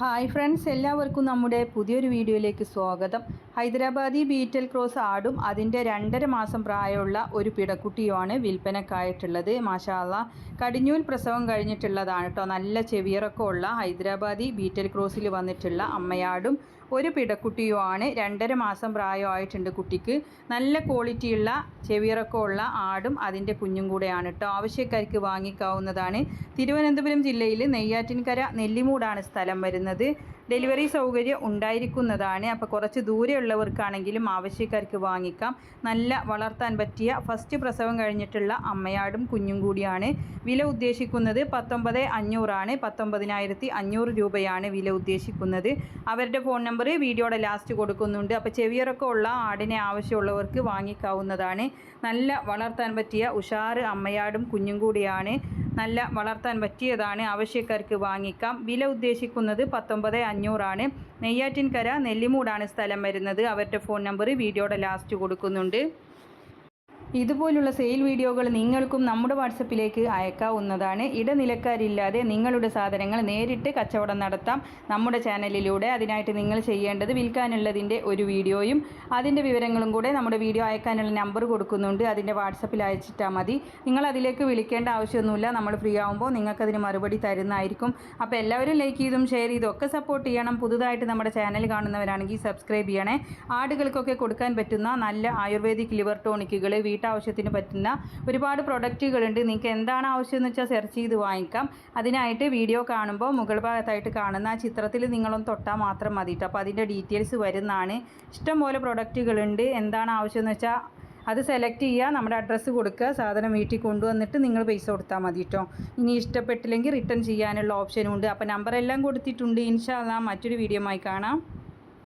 Hi friends, എല്ലാവർക്കും നമ്മുടെ പുതിയൊരു വീഡിയോയിലേക്ക് സ്വാഗതം. ഹൈദരാബാദി ബീറ്റൽ ക്രോസ് ആടും അതിൻ്റെ 2.5 മാസം പ്രായമുള്ള ഒരു പിടക്കുട്ടിയുമാണ് വിൽപ്പനക്കായിട്ടുള്ളത്. മാഷാ അല്ലാ, കടിഞ്ഞൂൽ പ്രസവം കഴിഞ്ഞിട്ടുള്ളതാണ് കേട്ടോ. നല്ല ചെവിയറൊക്കെ ഉള്ള ഹൈദരാബാദി ബീറ്റൽ ക്രോസിൽ വന്നിട്ടുള്ള അമ്മയാടും ഒരു പിടക്കുട്ടിയുമാണ്. 2.5 മാസം പ്രായമായിട്ടുണ്ട് കുട്ടിക്ക്. നല്ല ക്വാളിറ്റിയുള്ള ചെവിയറൊക്കെ ഉള്ള ആടും അതിൻ്റെ കുഞ്ഞും കൂടെയാണ് കേട്ടോ. ആവശ്യക്കാർക്ക് വാങ്ങിക്കാവുന്നതാണ്. തിരുവനന്തപുരം ജില്ലയിൽ നെയ്യാറ്റിൻകര നെല്ലിമൂടാണ് സ്ഥലം വരുന്നത്. ഡെലിവറി സൗകര്യം ഉണ്ടായിരിക്കുന്നതാണ്. അപ്പോൾ കുറച്ച് ദൂരെയുള്ളവർക്കാണെങ്കിലും ആവശ്യക്കാർക്ക് വാങ്ങിക്കാം. നല്ല വളർത്താൻ പറ്റിയ ഫസ്റ്റ് പ്രസവം കഴിഞ്ഞിട്ടുള്ള അമ്മയാടും കുഞ്ഞും കൂടിയാണ്. വില ഉദ്ദേശിക്കുന്നത് 19,500 ആണ്. 19,500 രൂപയാണ് വില ഉദ്ദേശിക്കുന്നത്. അവരുടെ ഫോൺ നമ്പർ വീഡിയോയുടെ ലാസ്റ്റ് കൊടുക്കുന്നുണ്ട്. അപ്പോൾ ചെവിയറൊക്കെ ഉള്ള ആടിനെ ആവശ്യമുള്ളവർക്ക് വാങ്ങിക്കാവുന്നതാണ്. നല്ല വളർത്താൻ പറ്റിയ ഉഷാറ് അമ്മയാടും കുഞ്ഞും കൂടിയാണ്. നല്ല വളർത്താൻ പറ്റിയതാണ്. ആവശ്യക്കാർക്ക് വാങ്ങിക്കാം. വില ഉദ്ദേശിക്കുന്നത് 19,500 ആണ്. നെയ്യാറ്റിൻകര നെല്ലിമൂടാണ് സ്ഥലം വരുന്നത്. അവരുടെ ഫോൺ നമ്പർ വീഡിയോയുടെ ലാസ്റ്റ് കൊടുക്കുന്നുണ്ട്. ഇതുപോലുള്ള സെയിൽ വീഡിയോകൾ നിങ്ങൾക്കും നമ്മുടെ വാട്സപ്പിലേക്ക് അയക്കാവുന്നതാണ്. ഇടനിലക്കാരില്ലാതെ നിങ്ങളുടെ സാധനങ്ങൾ നേരിട്ട് കച്ചവടം നടത്താം നമ്മുടെ ചാനലിലൂടെ. അതിനായിട്ട് നിങ്ങൾ ചെയ്യേണ്ടത് വിൽക്കാനുള്ളതിൻ്റെ ഒരു വീഡിയോയും അതിൻ്റെ വിവരങ്ങളും കൂടെ നമ്മുടെ വീഡിയോ അയക്കാനുള്ള നമ്പർ കൊടുക്കുന്നുണ്ട്. അതിൻ്റെ വാട്സപ്പിൽ അയച്ചിട്ടാൽ മതി. നിങ്ങൾ അതിലേക്ക് വിളിക്കേണ്ട ആവശ്യമൊന്നുമില്ല. നമ്മൾ ഫ്രീ ആകുമ്പോൾ നിങ്ങൾക്കതിന് മറുപടി തരുന്നതായിരിക്കും. അപ്പോൾ എല്ലാവരും ലൈക്ക് ചെയ്തും ഷെയർ ചെയ്തും ഒക്കെ സപ്പോർട്ട് ചെയ്യണം. പുതുതായിട്ട് നമ്മുടെ ചാനൽ കാണുന്നവരാണെങ്കിൽ സബ്സ്ക്രൈബ് ചെയ്യണേ. ആടുകൾക്കൊക്കെ കൊടുക്കാൻ പറ്റുന്ന നല്ല ആയുർവേദിക് ലിവർ ടോണിക്കുകൾ, ആവശ്യത്തിന് പറ്റുന്ന ഒരുപാട് പ്രൊഡക്റ്റുകളുണ്ട്. നിങ്ങൾക്ക് എന്താണ് ആവശ്യമെന്ന് വെച്ചാൽ സെർച്ച് ചെയ്ത് വാങ്ങിക്കാം. അതിനായിട്ട് വീഡിയോ കാണുമ്പോൾ മുകൾ ഭാഗത്തായിട്ട് കാണുന്ന ആ ചിത്രത്തിൽ നിങ്ങളൊന്ന് തൊട്ടാൽ മാത്രം മതി കേട്ടോ. അപ്പോൾ അതിൻ്റെ ഡീറ്റെയിൽസ് വരുന്നതാണ്. ഇഷ്ടംപോലെ പ്രൊഡക്റ്റുകളുണ്ട്. എന്താണ് ആവശ്യമെന്ന് വെച്ചാൽ അത് സെലക്ട് ചെയ്യുക, നമ്മുടെ അഡ്രസ്സ് കൊടുക്കുക, സാധനം വീട്ടിൽ കൊണ്ടുവന്നിട്ട് നിങ്ങൾ പൈസ കൊടുത്താൽ മതി കേട്ടോ. ഇനി ഇഷ്ടപ്പെട്ടില്ലെങ്കിൽ റിട്ടേൺ ചെയ്യാനുള്ള ഓപ്ഷനും ഉണ്ട്. അപ്പോൾ നമ്പറെല്ലാം കൊടുത്തിട്ടുണ്ട്. ഇൻഷാ അല്ലാഹ് മറ്റൊരു വീഡിയോ ആയി കാണാം.